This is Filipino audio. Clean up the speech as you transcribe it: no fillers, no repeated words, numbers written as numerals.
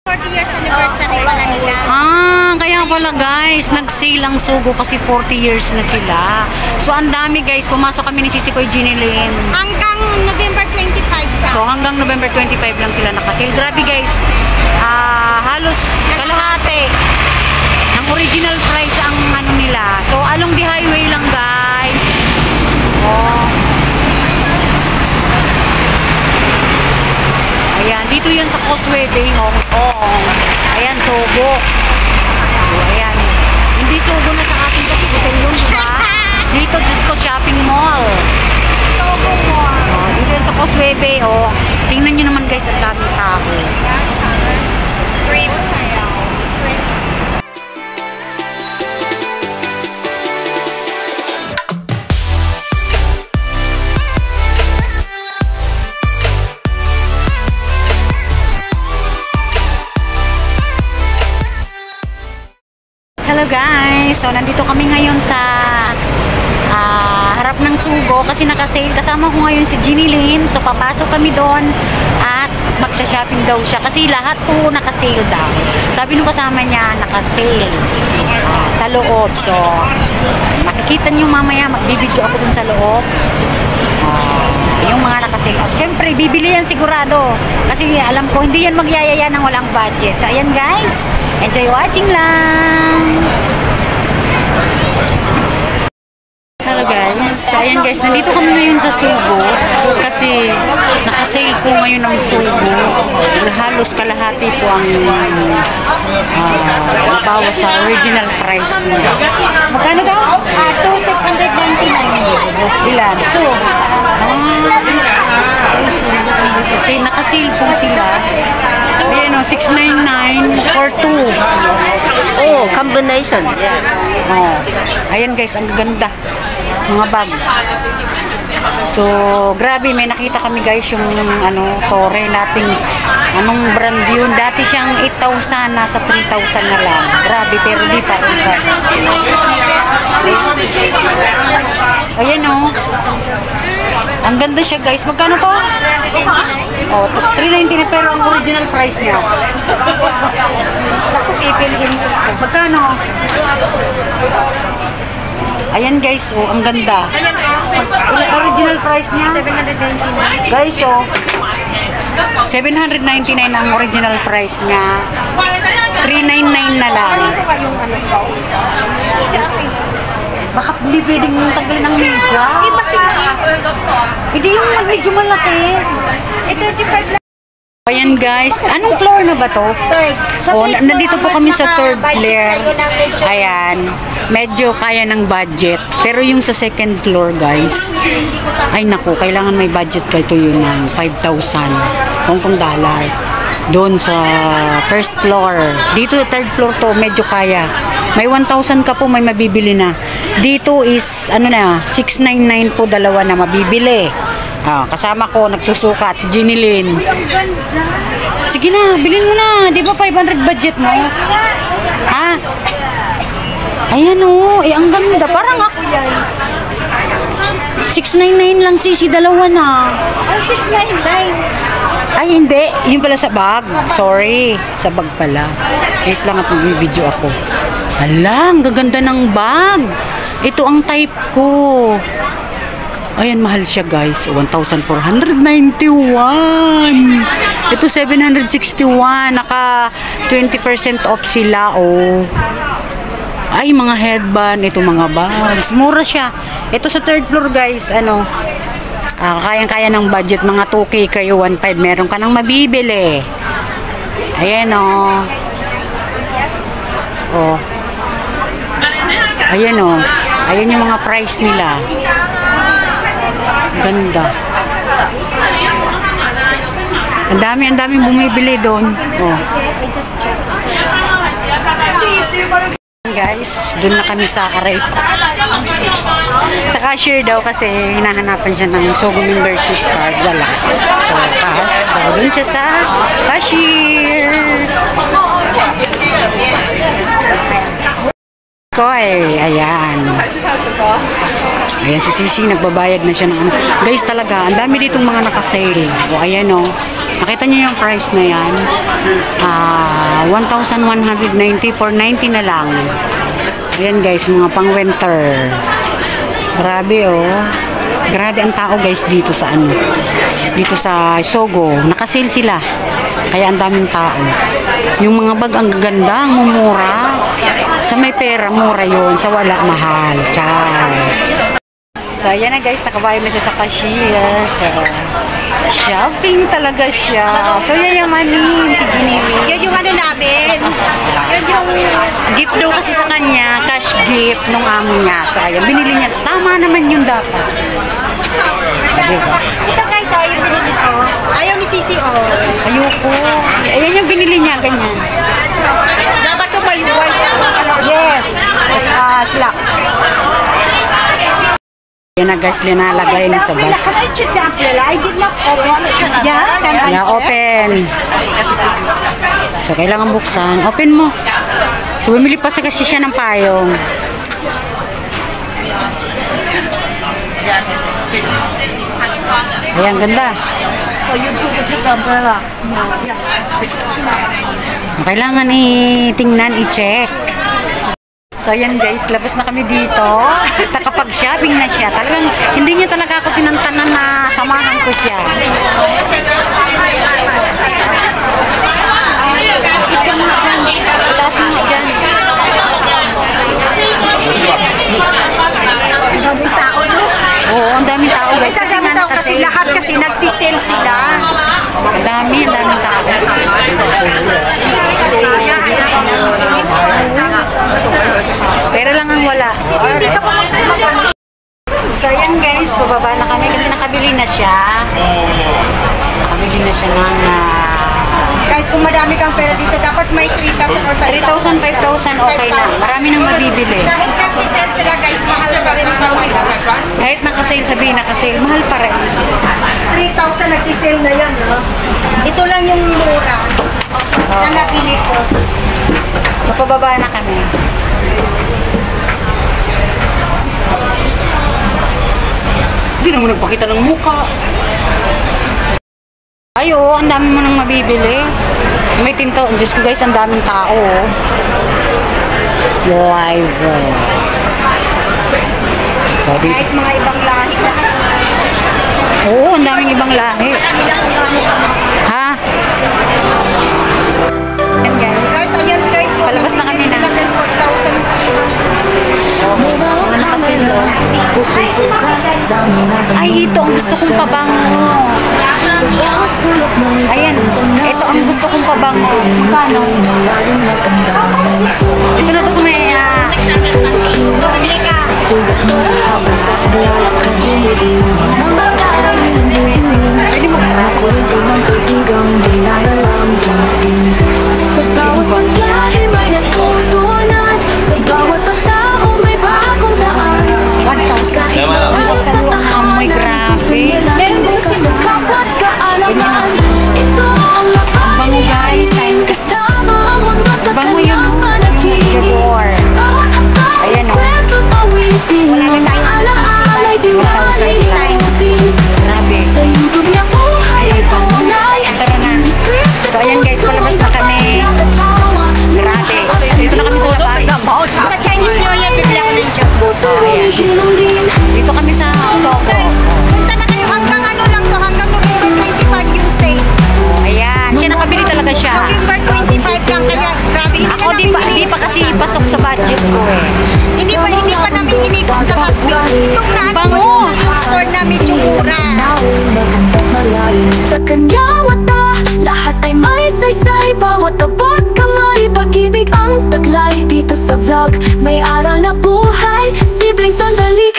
40 years anniversary pala nila. Kaya pala guys, nag-sale ang Sugo kasi 40 years na sila. So ang dami guys, pumasok kami ni Sisikoy Ginilyn. Hanggang November 25 lang. So hanggang November 25 lang sila nakasale. Grabe guys, halos kalahati ng original price ang ano nila. So along the highway lang guys. Ayan, dito yan sa Causeway Bay, Hong Kong. Ayan, Sugo. So, ayan. Hindi Sugo na sa atin kasi hotel yun, diba? Dito, Disco Shopping Mall. Sugo Mall. Dito yan sa Causeway Bay, tingnan nyo naman guys, ang daming tao. Cream. Hello guys! So nandito kami ngayon sa harap ng Sugo kasi nakasale. Kasama ko ngayon si Ginilyn. So papasok kami doon at magsha-shopping daw siya kasi lahat po nakasale daw. Sabi nung kasama niya nakasale sa loob. So makikita niyo mamaya, magbibidyo ako dun sa loob. Yung mga nakasale. Siyempre bibili yan sigurado kasi alam ko hindi yan magyayaya ng walang budget. So ayan guys, enjoy watching lang. Hello guys. So ayan guys, nandito kami ngayon sa Sugo kasi nakasale po ngayon ng Sugo. Halos kalahati po ang bawas sa original price niya. Magkano daw? 2,699. Ilan? 2. Kasi nakasale po sila. Ayan o, 699 for 2. Oh, combination. Ayan guys, ang ganda. Mga bag. So, grabe, may nakita kami guys yung Tore nating brand yun. Dati siyang 8,000, nasa 3,000 na lang. Grabe, pero di pa rin guys. Ayan o. Ang ganda siya guys. Magkano to? 390 na pero ang original price niya. Naku, ipiliin ko. Magkano? Ayan guys, ang ganda. Original price niya? 799. Guys, 799 ang original price niya. 399 na lang. Kasi akin. Baka hindi pwedeng tanggalin ng media. Iba sige. Hindi yung medyo malaki. 35 lang. Ayan guys, anong floor na ba to? Third. Nandito po kami sa third floor. Ayan, medyo kaya ng budget. Pero yung sa second floor guys, ay naku, kailangan may budget kayo yun ng 5,000 Hong Kong dollar. Doon sa first floor. Dito third floor to, medyo kaya. May 1,000 ka po, may mabibili na. Dito is, 699 po, dalawa na mabibili. Kasama ko, nagsusuka at si Ginilyn. Sige na, bilhin mo na. Di ba 500 budget mo? Ha? Ayan o, ang ganda. Parang ako yan. 699 lang sisi, dalawa na. 699. Ay, hindi. Yun pala sa bag. Sorry. Sa bag pala. Wait lang at mag-video ako. Hala, ang gaganda ng bag. Ito ang type ko. Ayan, mahal siya guys. 1,491. Ito 761. Naka 20% off sila. Ay, mga headband. Ito mga bags. Mura siya. Ito sa third floor guys. Kayang-kaya ng budget. Mga 2K kayo, 1,500. Meron ka nang mabibili. Ayan Ayan Ayan yung mga price nila. Ganda. Ang daming bumibili doon. Guys, doon na kami sa Aray ko. Sa cashier daw kasi hinahanapan siya ng Sugo membership card. Wala. So, cash. So, doon siya sa cashier. Ayan. Ayan si Sisi, nagbabayad na siya ng Guys, talaga, ang dami ditong mga nakasale. Ayan Nakita niyo yung price na yan. 1,190 for 90 na lang. Ayan guys, mga pang winter. Grabe oh. Grabe ang tao guys dito sa ano. Dito sa Sogo. Nakasale sila. Kaya ang daming tao. Yung mga bag ang gaganda, ang mumura. Sa may pera, mura yun. Sa wala, mahal. Ciao. So, ayan na guys, nakabayad na siya sa cashier. So, shopping talaga siya. So, yayamanin si Ginny. Yun yung ano namin. Yun yung... Gift daw kasi sa kanya, cash gift nung amo niya. So, ayan, binili niya. Tama naman yun dapat. Diba? Ito guys, oh, yung binili ko. Ayaw ni Sisi, oh. Ayoko. Ayan yung binili niya, ganyan. Dapat ko may white na Yes. Slacks. Yan na guys, linalagay na sa bus. Yeah, open. So, kailangan buksan. Open mo. So, bumili pa kasi siya ng payong. Ayan, ganda. Kailangan tingnan, i-check. So, ayan guys, labas na kami dito. Nakapag-shopping na siya. Talagang, hindi niya talaga ako tinantanan na samahan ko siya. Ito mo dyan. Taas mo dyan. Ang daming tao, no? Oo, ang daming tao guys. Kasi nga kasi lahat kasi nagsisale sila. Ang daming tao. Pero lang ang wala. Sisi, hindi ka pa mag-ano. So, ayan guys, bababa na kami kasi nakabili na siya. Nakabili na siya ng... Guys, kung madami kang pera dito, dapat may 3,000 or 3,000, 5,000, okay na. Marami nang mabibili. Kahit nagsisale sila guys, mahal pa rin ito. Kahit nakasale, sabihin nakasale, mahal pa rin. 3,000 nagsisale na yan, no? Ito lang yung mura na nabili ko. So, pababa na kami. Hindi naman nagpakita ng muka. Ay, oo, ang dami mo nang mabibili. May tinto. Diyos ko guys, ang daming tao. Guys. So, Kahit mga ibang lahi na. oo, ang daming ibang lahi. Ha? Ayan guys. Guys, ayan guys. Palabas na kami na. Sila guys, 1,000. Mga nakasilo. Ay, ito ang gusto kong pabango. Ayan, ito ang gusto kong pabango. Magkano? Ito na ito sa may... Bumili ka. Pwede mo sa bawat paglahi may natutunan, sa bawat tao may bagong daan. Kahit mabasa sa amoy, grabe. meron din sa kapwa't kaalaman. Ito ang Bango, guys. labanin, kasama ang mundo sa Bango yun. kanyang panaginip. Door. Bawat hakbang, Ayan, oh. kwento, tawitin, Wala na tayong alaalay, di 1,000 malimutin. Grabe. Sa YouTube niya buhay ay tunay. Tara na. So, ayan guys, palabas na kami. Grabe. Dito na kami sa labas. Sa Chinese New Year, bibili ako ng job. Dito kami sa Sogo. Guys, punta na kayo hanggang ano lang to, hanggang November 25 yung sale. Ayan, siya nakabili talaga siya. November 25 lang, kaya grabe, hindi Ako na di namin pa kasi pasok sa budget ko eh. Hindi pa namin inikot lahat yun. Itong naano ko yung store na medyo mura. Sa kanya wata, lahat ay may saysay. Bawat abot kamay, pag-ibig ang taglay. Dito sa vlog, may aral na buhay. Simpleng sandali,